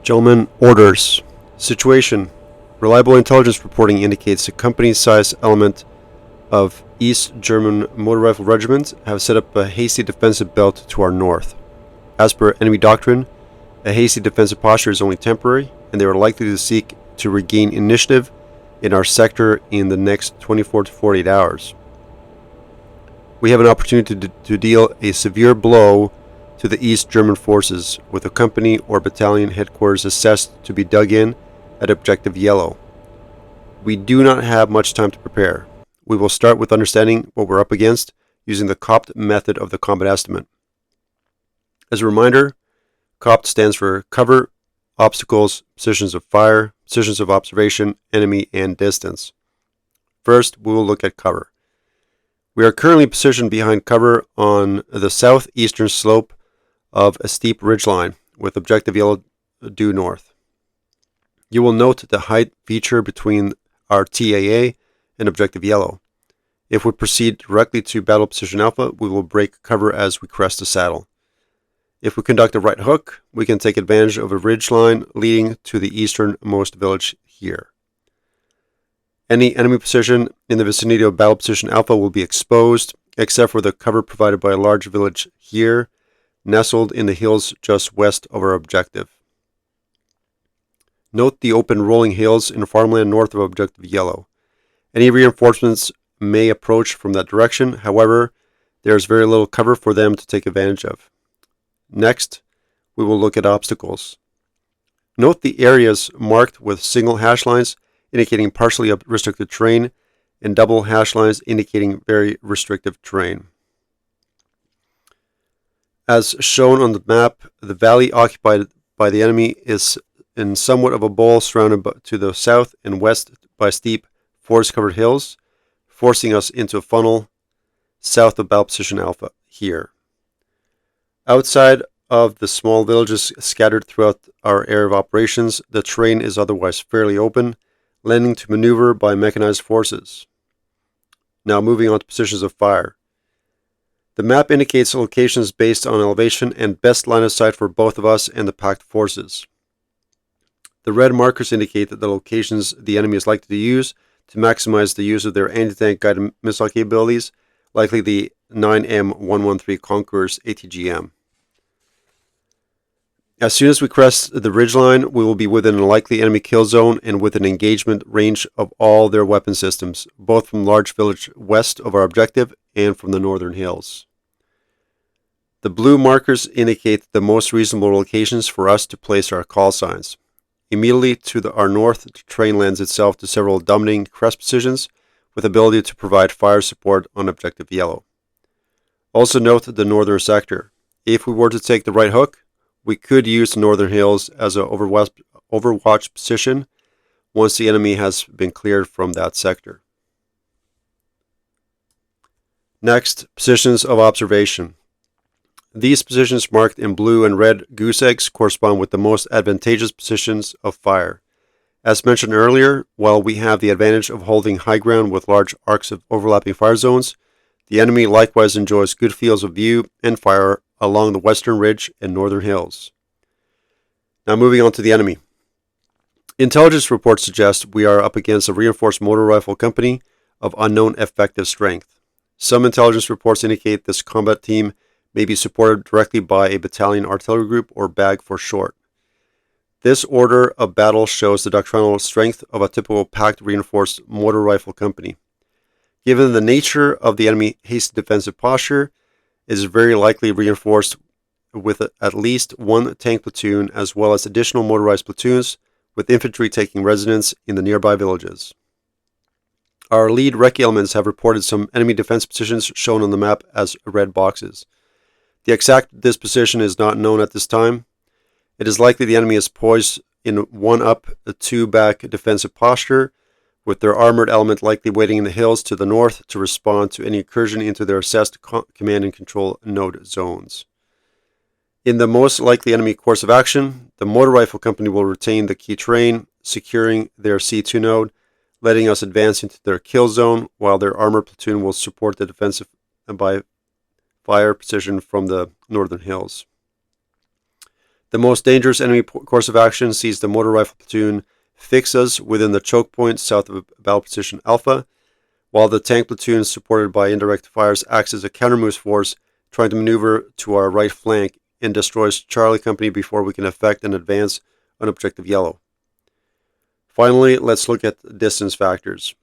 Gentlemen, orders. Situation. Reliable intelligence reporting indicates a company-sized element of East German Motor Rifle Regiment have set up a hasty defensive belt to our north. As per enemy doctrine, a hasty defensive posture is only temporary, and they are likely to seek to regain initiative in our sector in the next 24 to 48 hours. We have an opportunity to deal a severe blow to the East German forces, with a company or battalion headquarters assessed to be dug in at Objective Yellow. We do not have much time to prepare. We will start with understanding what we're up against using the COPT method of the combat estimate. As a reminder, COPT stands for Cover, Obstacles, Positions of Fire, Positions of Observation, Enemy, and Distance. First, we will look at cover. We are currently positioned behind cover on the southeastern slope of a steep ridgeline, with Objective Yellow due north. You will note the height feature between our TAA and Objective Yellow. If we proceed directly to Battle Position Alpha, we will break cover as we crest the saddle. If we conduct a right hook, we can take advantage of a ridgeline leading to the easternmost village here. Any enemy position in the vicinity of Battle Position Alpha will be exposed, except for the cover provided by a large village here, nestled in the hills just west of our objective. Note the open rolling hills in farmland north of Objective Yellow. Any reinforcements may approach from that direction, however, there is very little cover for them to take advantage of. Next, we will look at obstacles. Note the areas marked with single hash lines indicating partially restricted terrain and double hash lines indicating very restrictive terrain. As shown on the map, the valley occupied by the enemy is in somewhat of a bowl surrounded to the south and west by steep forest-covered hills, forcing us into a funnel south of Battle Position Alpha here. Outside of the small villages scattered throughout our area of operations, the terrain is otherwise fairly open, lending to maneuver by mechanized forces. Now moving on to positions of fire. The map indicates locations based on elevation and best line of sight for both of us and the packed forces. The red markers indicate that the locations the enemy is likely to use to maximize the use of their anti-tank guided missile capabilities, likely the 9M113 Conqueror's ATGM. As soon as we crest the ridgeline, we will be within a likely enemy kill zone and within engagement range of all their weapon systems, both from large village west of our objective and from the northern hills. The blue markers indicate the most reasonable locations for us to place our call signs. Immediately to our north, the terrain lends itself to several dominating crest positions with ability to provide fire support on Objective Yellow. Also note the northern sector. If we were to take the right hook, we could use the northern hills as an overwatch position once the enemy has been cleared from that sector. Next, positions of observation. These positions marked in blue and red goose eggs correspond with the most advantageous positions of fire. As mentioned earlier, while we have the advantage of holding high ground with large arcs of overlapping fire zones, the enemy likewise enjoys good fields of view and fire along the western ridge and northern hills. Now moving on to the enemy. Intelligence reports suggest we are up against a reinforced motor rifle company of unknown effective strength. Some intelligence reports indicate this combat team may be supported directly by a battalion artillery group, or BAG for short. This order of battle shows the doctrinal strength of a typical packed reinforced motor rifle company. Given the nature of the enemy hasty defensive posture, it is very likely reinforced with at least one tank platoon as well as additional motorized platoons, with infantry taking residence in the nearby villages. Our lead rec elements have reported some enemy defense positions shown on the map as red boxes. The exact disposition is not known at this time. It is likely the enemy is poised in one up, two back defensive posture, with their armored element likely waiting in the hills to the north to respond to any incursion into their assessed command and control node zones. In the most likely enemy course of action, the motor rifle company will retain the key terrain, securing their C2 node, letting us advance into their kill zone, while their armored platoon will support the defensive by fire position from the northern hills. The most dangerous enemy course of action sees the motor rifle platoon fix us within the choke point south of battle position Alpha, while the tank platoon, supported by indirect fires, acts as a counter-moves force, trying to maneuver to our right flank and destroys Charlie Company before we can effect an advance on Objective Yellow. Finally, let's look at the distance factors.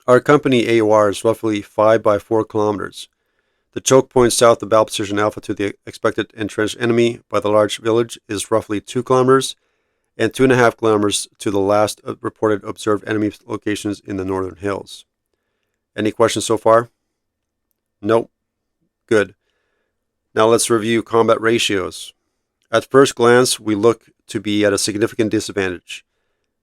Our company AOR is roughly 5 by 4 kilometers. The choke point south of battle position Alpha to the expected entrenched enemy by the large village is roughly 2 kilometers, and 2.5 kilometers to the last reported observed enemy locations in the northern hills. Any questions so far? Nope. Good. Now let's review combat ratios. At first glance, we look to be at a significant disadvantage,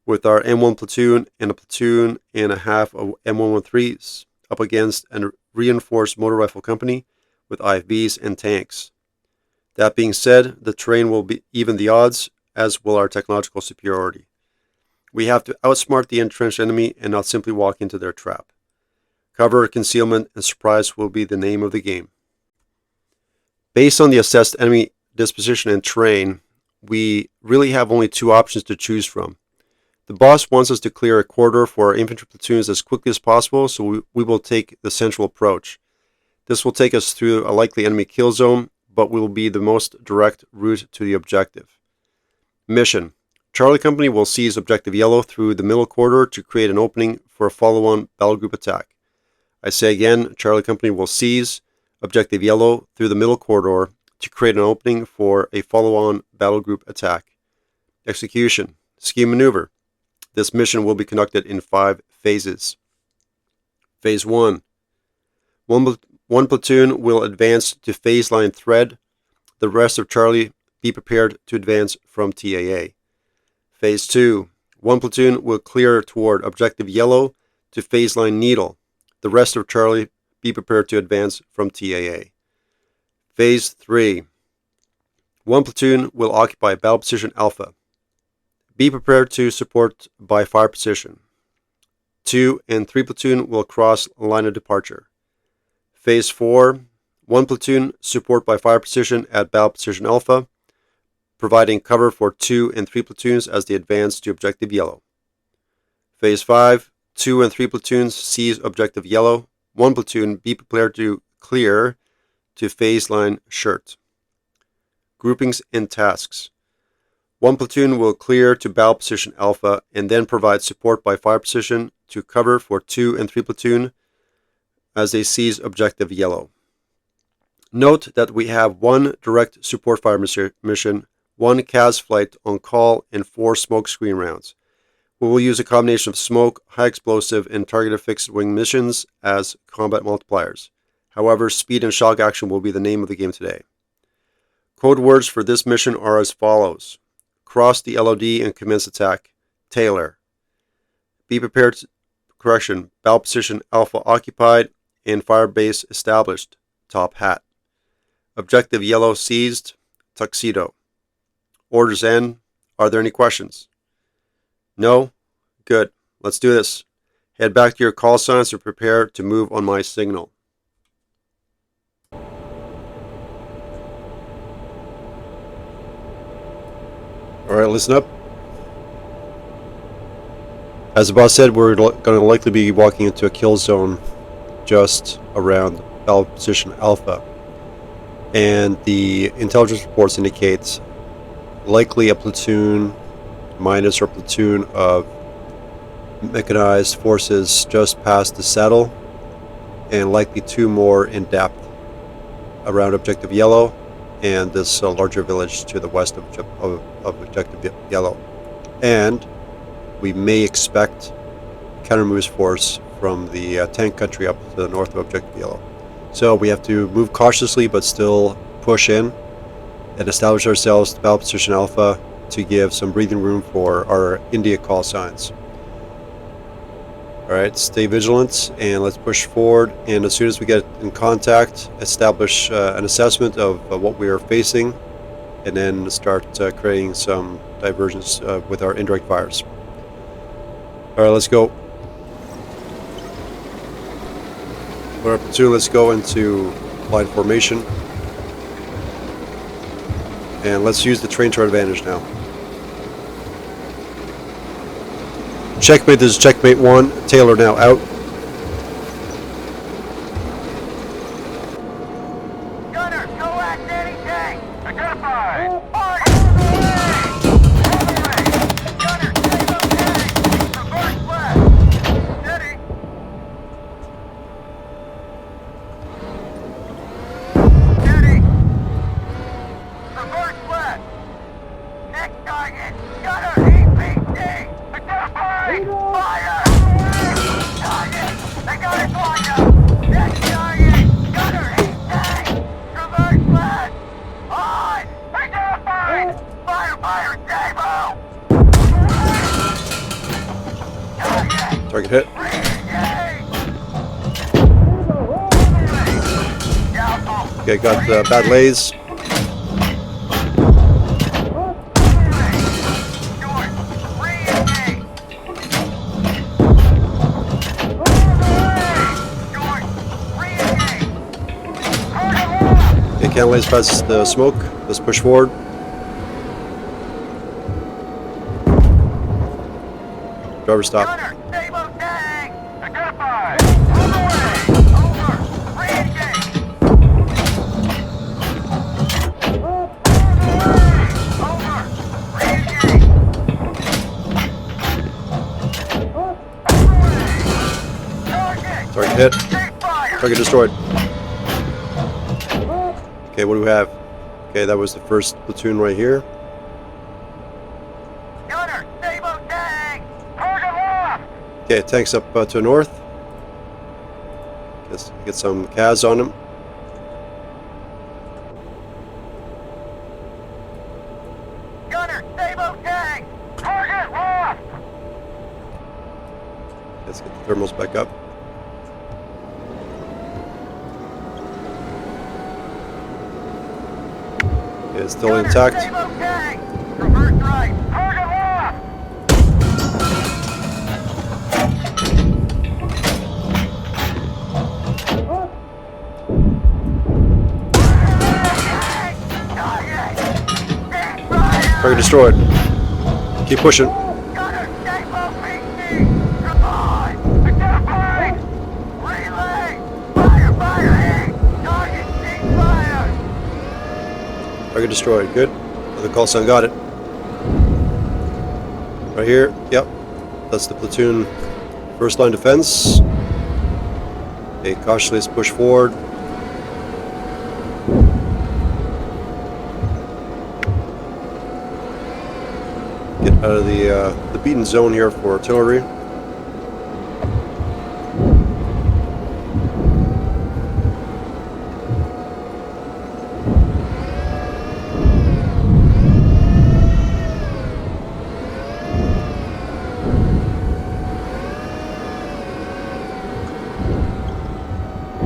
with our M1 platoon and a platoon and a half of M113s up against a reinforced motor rifle company with IFBs and tanks. That being said, the terrain will even the odds, as will our technological superiority. We have to outsmart the entrenched enemy and not simply walk into their trap. Cover, concealment, and surprise will be the name of the game. Based on the assessed enemy disposition and terrain, we really have only two options to choose from. The boss wants us to clear a corridor for our infantry platoons as quickly as possible, so we will take the central approach. This will take us through a likely enemy kill zone, but will be the most direct route to the objective. Mission: Charlie Company will seize Objective Yellow through the middle corridor to create an opening for a follow-on battle group attack. I say again, Charlie Company will seize Objective Yellow through the middle corridor to create an opening for a follow-on battle group attack. Execution: Scheme Maneuver. This mission will be conducted in 5 phases. Phase 1. One platoon will advance to phase line thread. The rest of Charlie be prepared to advance from TAA. Phase 2. One platoon will clear toward Objective Yellow to phase line needle. The rest of Charlie be prepared to advance from TAA. Phase 3. One platoon will occupy battle position Alpha. Be prepared to support by fire position. 2 and 3 platoon will cross line of departure. Phase 4. One platoon support by fire position at battle position Alpha, providing cover for 2 and 3 platoons as they advance to Objective Yellow. Phase 5. 2 and 3 platoons seize Objective Yellow. 1 platoon be prepared to clear to phase line Shirt. Groupings and tasks. One platoon will clear to battle position Alpha and then provide support by fire position to cover for 2 and 3 platoon as they seize Objective Yellow. Note that we have 1 direct support fire mission, 1 CAS flight on call, and 4 smoke screen rounds. We will use a combination of smoke, high explosive, and targeted fixed wing missions as combat multipliers. However, speed and shock action will be the name of the game today. Code words for this mission are as follows: cross the LOD and commence attack. Taylor. Be prepared. Battle position Alpha occupied and fire base established. Top Hat. Objective Yellow seized. Tuxedo. Orders end. Are there any questions? No? Good. Let's do this. Head back to your call signs and prepare to move on my signal. Alright, listen up. As the boss said, we're going to likely be walking into a kill zone just around battle position Alpha. And the intelligence reports indicate likely a platoon minus or platoon of mechanized forces just past the saddle, and likely 2 more in depth around Objective Yellow and this larger village to the west of Objective Yellow. And we may expect counter-moves force from the tank country up to the north of Objective Yellow. So we have to move cautiously but still push in and establish ourselves to battle position Alpha to give some breathing room for our India call signs. Alright, stay vigilant and let's push forward, and as soon as we get in contact, establish an assessment of what we are facing, and then start creating some diversions with our indirect fires. Alright, let's go. Our platoon, let's go into line formation And let's use the train to our advantage now. Checkmate, this is checkmate 1. Taylor now out. Gunner, go at any tank. Identified. Gunner, stay low tank. Reverse left. Steady. Steady. Reverse left. Next target. Gunner, GHPC. Identified. Fire. Target. They got it lined up. Next target. Gunner, tank. Reverse left. On. Identified. Fire, Davo. Target. Target hit. Okay, got bad lays. Okay, can't lays past the smoke. Let's push forward. Driver stop. Gunner, stable tank. Identified. On the way. Over. Re-engage. Over. Re-engage. Target. Target hit. Take fire. Target destroyed. Okay, what do we have? Okay, that was the first platoon right here. Gunner, stable tank. Target lost. Okay, tanks up to the north. Let's get some CAS on him. Gunner, stable tank. Target lost. Let's get the thermals back up. Okay, it's still Gunner, intact. stable tank. Reverse right. Target lost. Target destroyed. Keep pushing. Gunner, stable PC. Goodbye. Identify. Relay. Fire. Target cease fire. Target destroyed. Good. The call sign got it. Right here. Yep. That's the platoon first line defense. Okay, cautiously let's push forward. Get out of the beaten zone here for artillery.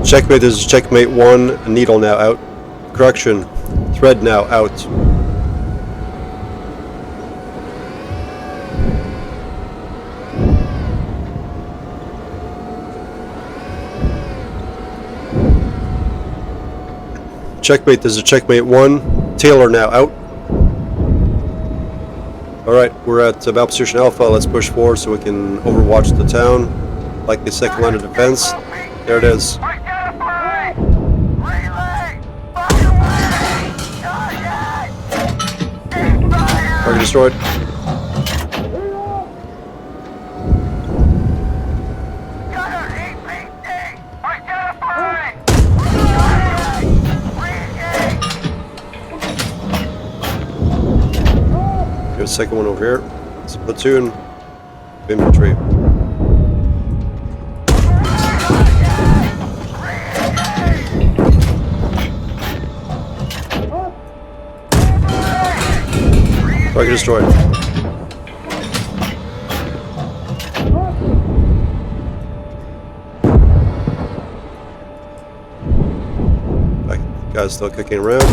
Checkmate, this is checkmate 1. Needle now out. Correction. Thread now out. Checkmate, this is checkmate 1. Taylor now out. Alright, we're at battle position Alpha. Let's push forward so we can overwatch the town. Like the second line of defense. There it is. Identify. Relay. Fire. Target. Cease fire. Target destroyed. Gunner, EPC. Identify. Re-engage. Here's the second one over here. It's a platoon of infantry. Target destroyed. That guy's still kicking around.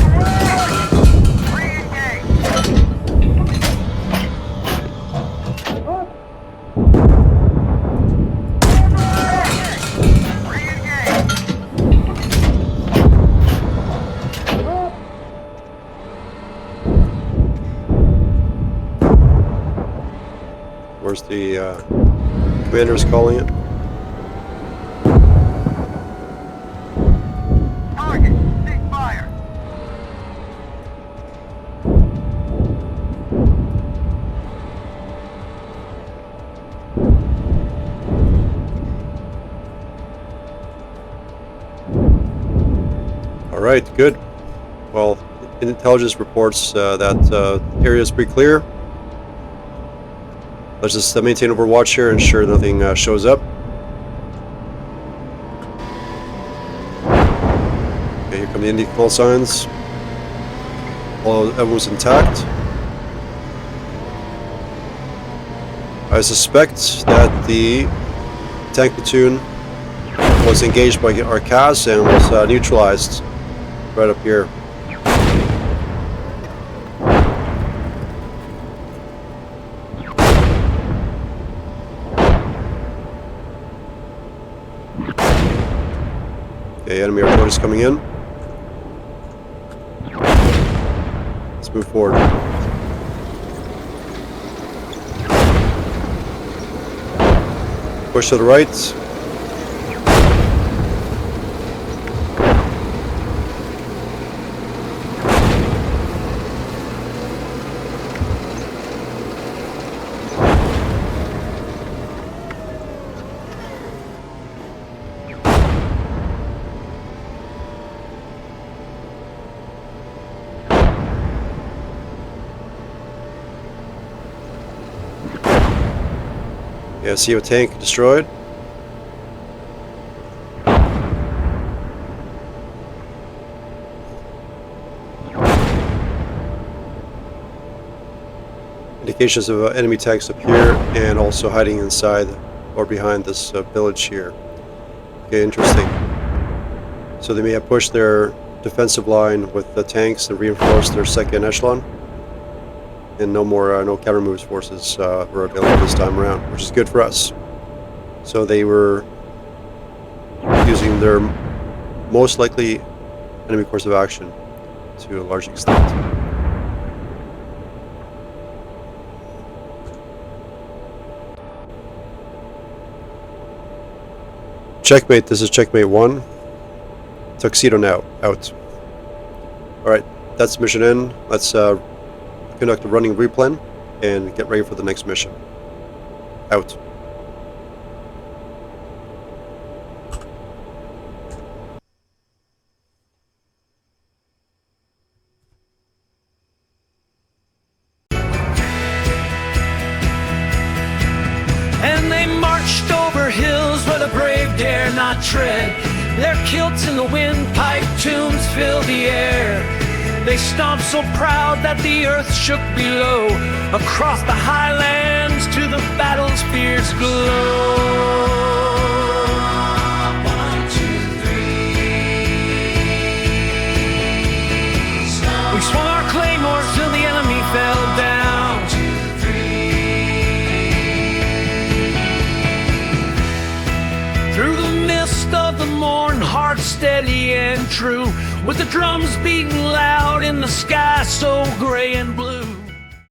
Where's the commander's calling it? Target, cease fire. All right, good. Well, intelligence reports that area is pretty clear. Let's just maintain overwatch here, ensure nothing shows up. Okay, here come the Indian call signs. Everyone's intact. I suspect that the tank platoon was engaged by our CAS and was neutralized right up here. Okay, enemy artillery is coming in. Let's move forward. Push to the right. Yeah, see a tank destroyed. Indications of enemy tanks up here and also hiding inside or behind this village here. Okay, interesting. So they may have pushed their defensive line with the tanks and reinforced their second echelon. And no counter moves forces were available this time around, which is good for us. So they were using their most likely enemy course of action to a large extent. Checkmate, this is checkmate 1. Tuxedo now, out. Alright, that's mission in. Let's conduct a running replan and get ready for the next mission. Out. And they marched over hills where the brave dare not tread. Their kilts in the windpipe tunes fill the air. They stomped so proud that the earth shook below. Across the highlands to the battle's fierce glow. 1, 2, 3. We swung our claymores till the enemy fell down. 1, 2, 3. Through the mist of the morn, heart steady and true, with the drums beating loud in the sky so gray and blue.